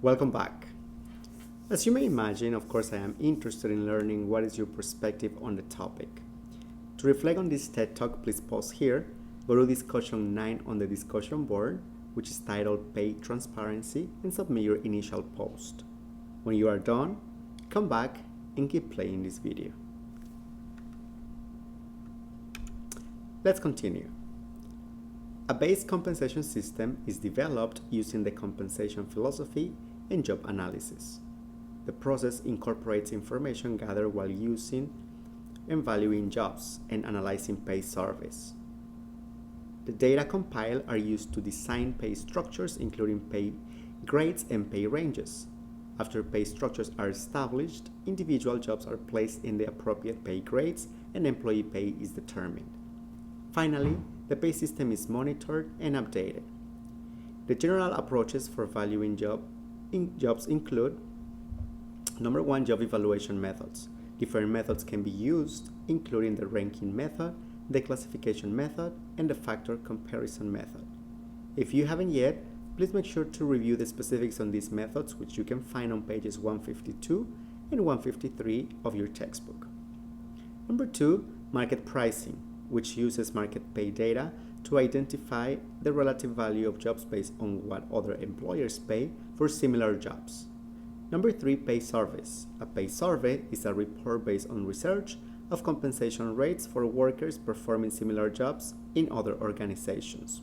Welcome back. As you may imagine, of course, I am interested in learning what is your perspective on the topic. To reflect on this TED Talk, please pause here, go to discussion 9 on the discussion board, which is titled Pay Transparency, and submit your initial post. When you are done, come back and keep playing this video. Let's continue. A base compensation system is developed using the compensation philosophy and job analysis. The process incorporates information gathered while using and valuing jobs and analyzing pay surveys. The data compiled are used to design pay structures, including pay grades and pay ranges. After pay structures are established, individual jobs are placed in the appropriate pay grades and employee pay is determined. Finally, the pay system is monitored and updated. The general approaches for valuing jobs include: number one, job evaluation methods. Different methods can be used, including the ranking method, the classification method, and the factor comparison method. If you haven't yet, please make sure to review the specifics on these methods, which you can find on pages 152 and 153 of your textbook. Number two, market pricing, which uses market pay data to identify the relative value of jobs based on what other employers pay for similar jobs. Number three, pay surveys. A pay survey is a report based on research of compensation rates for workers performing similar jobs in other organizations.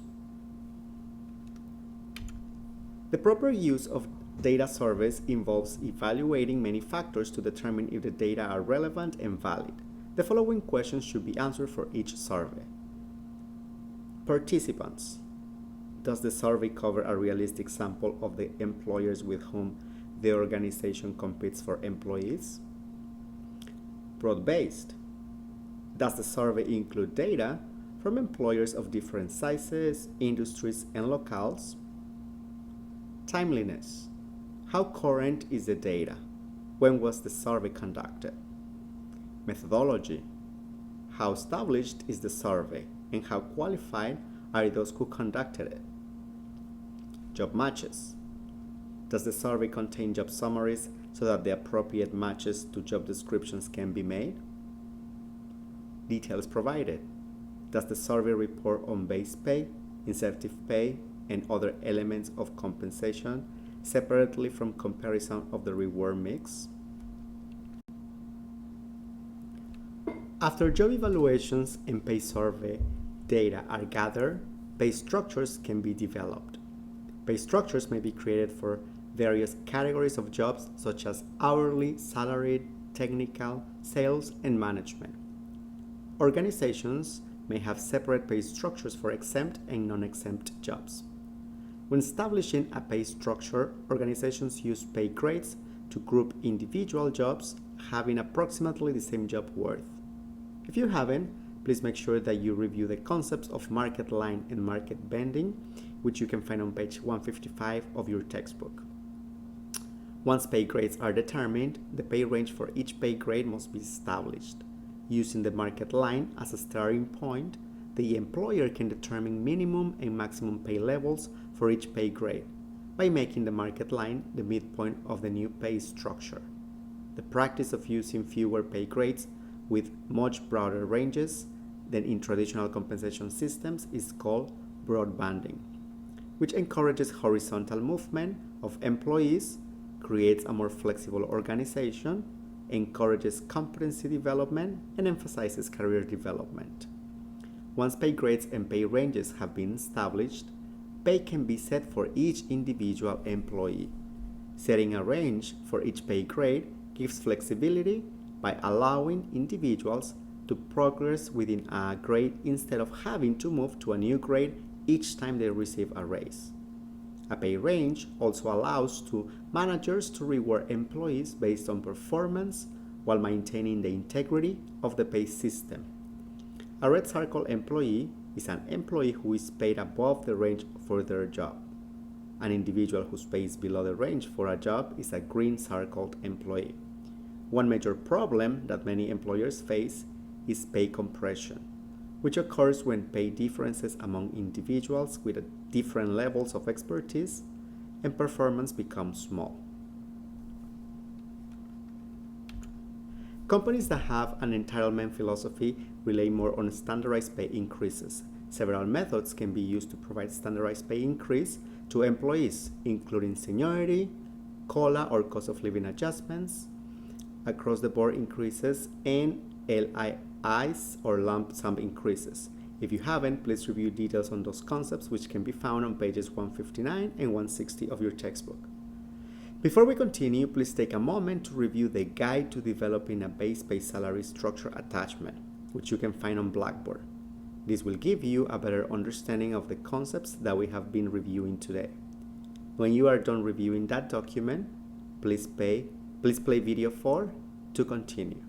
The proper use of data surveys involves evaluating many factors to determine if the data are relevant and valid. The following questions should be answered for each survey. Participants. Does the survey cover a realistic sample of the employers with whom the organization competes for employees? Broad-based. Does the survey include data from employers of different sizes, industries, and locales? Timeliness. How current is the data? When was the survey conducted? Methodology. How established is the survey and how qualified are those who conducted it? Job matches. Does the survey contain job summaries so that the appropriate matches to job descriptions can be made? Details provided. Does the survey report on base pay, incentive pay, and other elements of compensation separately from comparison of the reward mix? After job evaluations and pay survey data are gathered, pay structures can be developed. Pay structures may be created for various categories of jobs such as hourly, salaried, technical, sales, and management. Organizations may have separate pay structures for exempt and non-exempt jobs. When establishing a pay structure, organizations use pay grades to group individual jobs having approximately the same job worth. If you haven't, please make sure that you review the concepts of market line and market bending, which you can find on page 155 of your textbook. Once pay grades are determined, the pay range for each pay grade must be established. Using the market line as a starting point, the employer can determine minimum and maximum pay levels for each pay grade by making the market line the midpoint of the new pay structure. The practice of using fewer pay grades with much broader ranges than in traditional compensation systems is called broad banding, which encourages horizontal movement of employees, creates a more flexible organization, encourages competency development, and emphasizes career development. Once pay grades and pay ranges have been established, pay can be set for each individual employee. Setting a range for each pay grade gives flexibility by allowing individuals to progress within a grade instead of having to move to a new grade each time they receive a raise. A pay range also allows managers to reward employees based on performance while maintaining the integrity of the pay system. A red circle employee is an employee who is paid above the range for their job. An individual whose pay is below the range for a job is a green circled employee. One major problem that many employers face is pay compression, which occurs when pay differences among individuals with different levels of expertise and performance becomes small. Companies that have an entitlement philosophy rely more on standardized pay increases. Several methods can be used to provide standardized pay increase to employees, including seniority, COLA or cost of living adjustments, across the board increases, and LIIs or lump sum increases. If you haven't, please review details on those concepts, which can be found on pages 159 and 160 of your textbook. Before we continue, please take a moment to review the Guide to Developing a Base Pay Salary Structure attachment, which you can find on Blackboard. This will give you a better understanding of the concepts that we have been reviewing today. When you are done reviewing that document, please play video 4 to continue.